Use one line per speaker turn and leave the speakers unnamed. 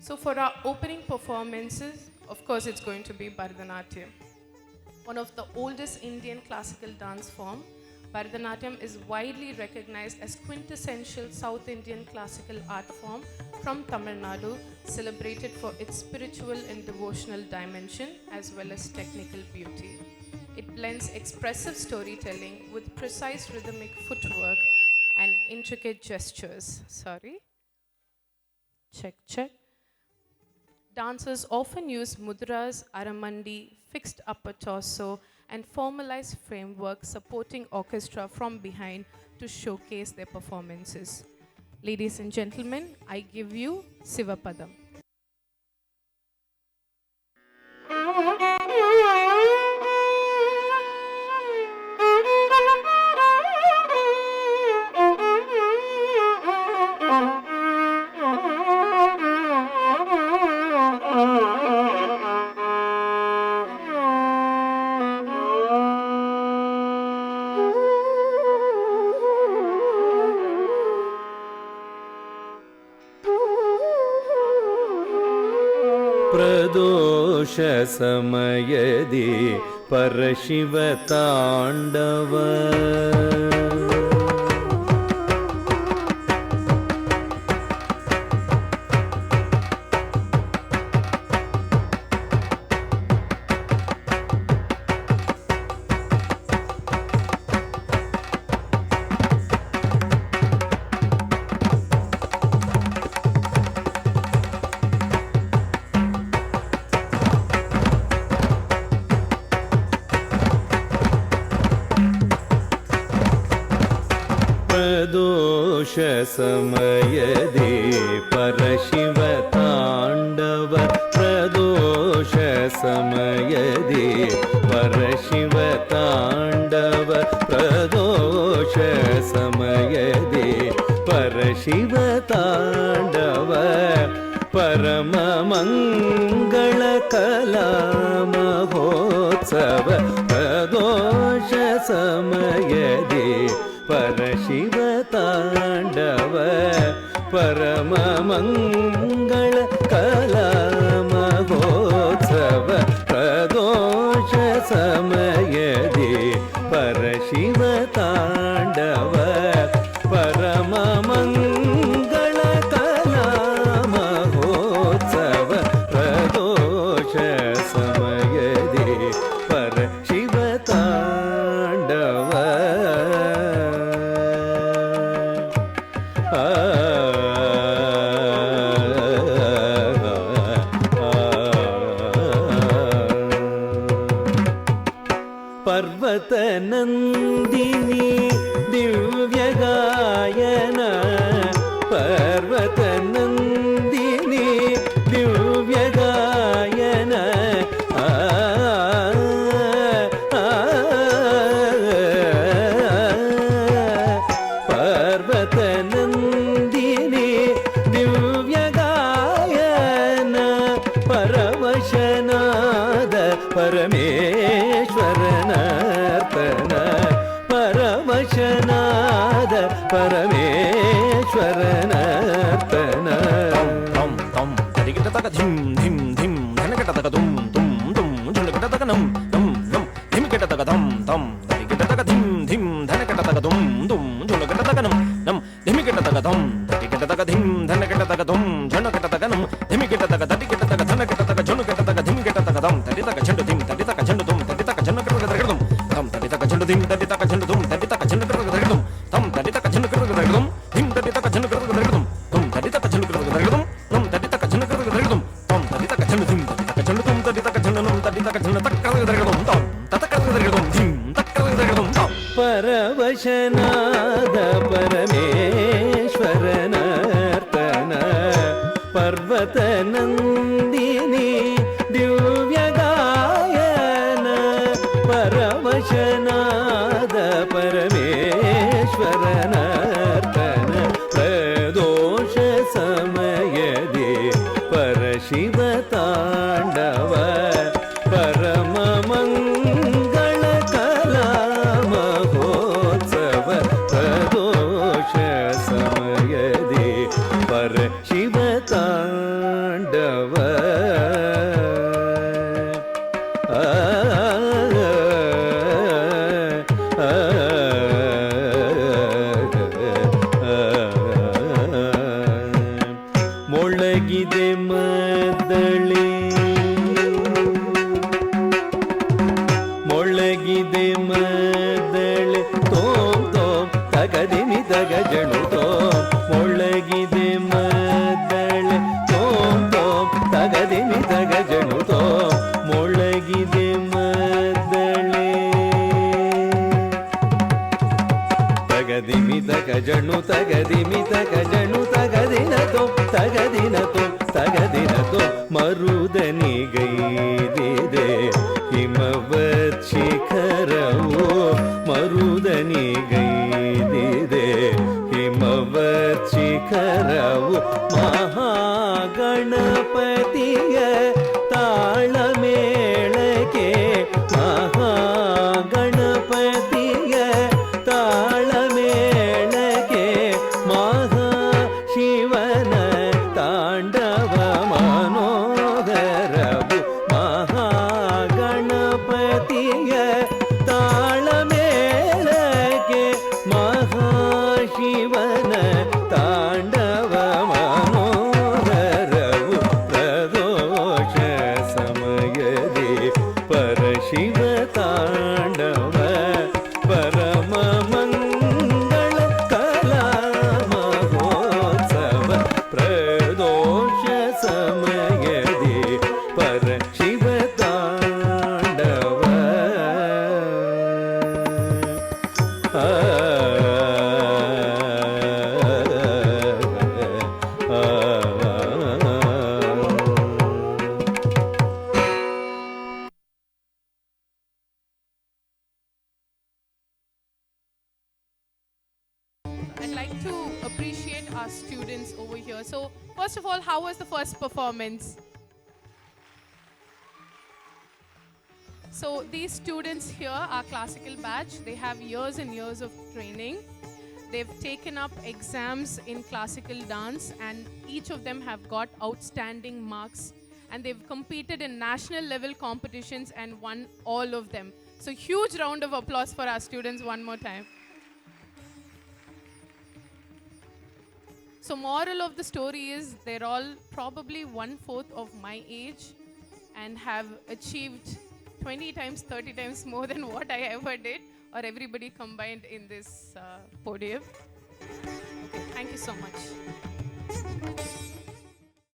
So for our opening performances, of course it's going to be Bharatanatyam. One of the oldest Indian classical dance form, Bharatanatyam is widely recognized as quintessential South Indian classical art form from Tamil Nadu, celebrated for its spiritual and devotional dimension as well as technical beauty. It blends expressive storytelling with precise rhythmic footwork and intricate gestures. Sorry. Check. Dancers often use mudras, aramandi, fixed upper torso, and formalized framework supporting orchestra from behind to showcase their performances. Ladies and gentlemen, I give you Sivapadam.
प्रदोष समयदि परशिव ताण्डव प्रदोष समयदि परशिव ताण्डव प्रदोष समयदि परशिव ताण्डव प्रदोष समयदि परशिव ताण्डव परम मंगल कला महोत्सव प्रदोष समयदि परशिव ताण्डव परम मंगल कला महोत्सव प्रदोष समयदि परशिव ताण्डव परम मंगल कला महोत्सव प्रदोष समयदि परशिव ताण्डव पर्वत नंदिनी दिव्य गायन पर्वत नंदिनी दिव्य गायन पर्वत नंदिनी दिव्य गायन परवशनाद परमेश्वर नर्तन परवशनाद परमेश्वर नर्तन
तम तम तरिकिट तक धिम धिम धिम धनकिट तक दुम दुम दुम झुलकिट तक नम नम नम धिमकिट तक धम तम तरिकिट तक धिम धिम धनकिट तक दुम दुम झुलकिट तक नम नम धिमकिट तक धम तरिकिट तक धिम धनकिट तक दुम झुलकिट तक नम धिमकिट तक तरिकिट तक धनकिट तक झुलकिट तक धिमकिट तक धम तरि तक झंडु धिम तरि तक झंडु दुम तरि तक झनकिट तक दम धम तरि तक झंडु धिम तरि तक झंडु दुम तरि तक झनकिट तक दम धम तरि तक झनकिट तक दम धिम तरि तक झनकिट तक दम धम तरि तक झनकिट तक दम नम तरि तक झनकिट तक दम धम तरि तक झंडु धिम तरि तक झंडु दुम तरि तक झंडु नम तरि तक झंडु तक तक दम धम तक तक दम धिम तक तक दम धम
परवशनाद परमेश्वर नर्तन पर्वत नंदिनी दिव्य गायन परवशनाद परमेश्वर नर्तन प्रदोष समयदि परशिव ताण्डव परम मंगल कला महोत्सव प्रदोष समयदि परशिव ताण्डव ತಾಂಡವ ಮೊಳಗಿದೆ ಮದ್ದಳೆ ಮೊಳಗಿದೆ ಮದ್ದಳೆ ತೋಂ ತೋಂ ತಗದಿನಿ ತಗಜಳು ತೋಂ ಮೊಳಗಿದೆ ಮದ್ದಳೆ ತೋಂ ತೋಂ ತಗದಿನಿ ತಗಜಳು ತೋಂ ಮೊಳಗಿದೆ ಮದ್ದಳೆ ತಗದಿಮಿ ತಗಜಣು ತಗದಿಮಿ ತಗಜಣು ತಗದಿನತೋ ತಗದಿನತೋ ತಗದಿನತೋ ಮರುದನಿಗೈದಿದೆ ಹಿಮವತ್ ಶಿಖರವು ಮರುದನಿಗೈದಿದೆ ಹಿಮವತ್ ಶಿಖರವು ಮಹಾಗಣಪತಿಯ ತಾಳಮೇಳಕ್ಕೆ ಮಹಾಗಣಪತಿಯ ತಾಳಮೇಳಕ್ಕೆ ಮಹಾಶಿವನ ತಾಂಡವ ಮನೋಹರವು ಮಹಾಗಣಪತಿಯ ತಾಳಮೇಳಕ್ಕೆ ಮಹಾಶಿವನ ತಾಂಡವ ಮನೋಹರವು ಪ್ರದೋಷ ಸಮಯದಿ ಪರಶಿವ ತಾಂಡವ ಪರಮ ಮಂಗಳ ಕಲಾ ಮಹೋತ್ಸವ ಪ್ರದೋಷ ಸಮಯದಿ ಪರಶಿವ ತಾಂಡವ
I'd like to appreciate our students over here. So, first of all, how was the first performance? So, these students here are classical batch. They have years and years of training. They've taken up exams in classical dance, and each of them have got outstanding marks. And they've competed in national level competitions and won all of them. So, huge round of applause for our students one more time. So moral of the story is they're all probably 1/4 of my age and have achieved 20 times, 30 times more than what I ever did or everybody combined in this podium. Okay, thank you so much.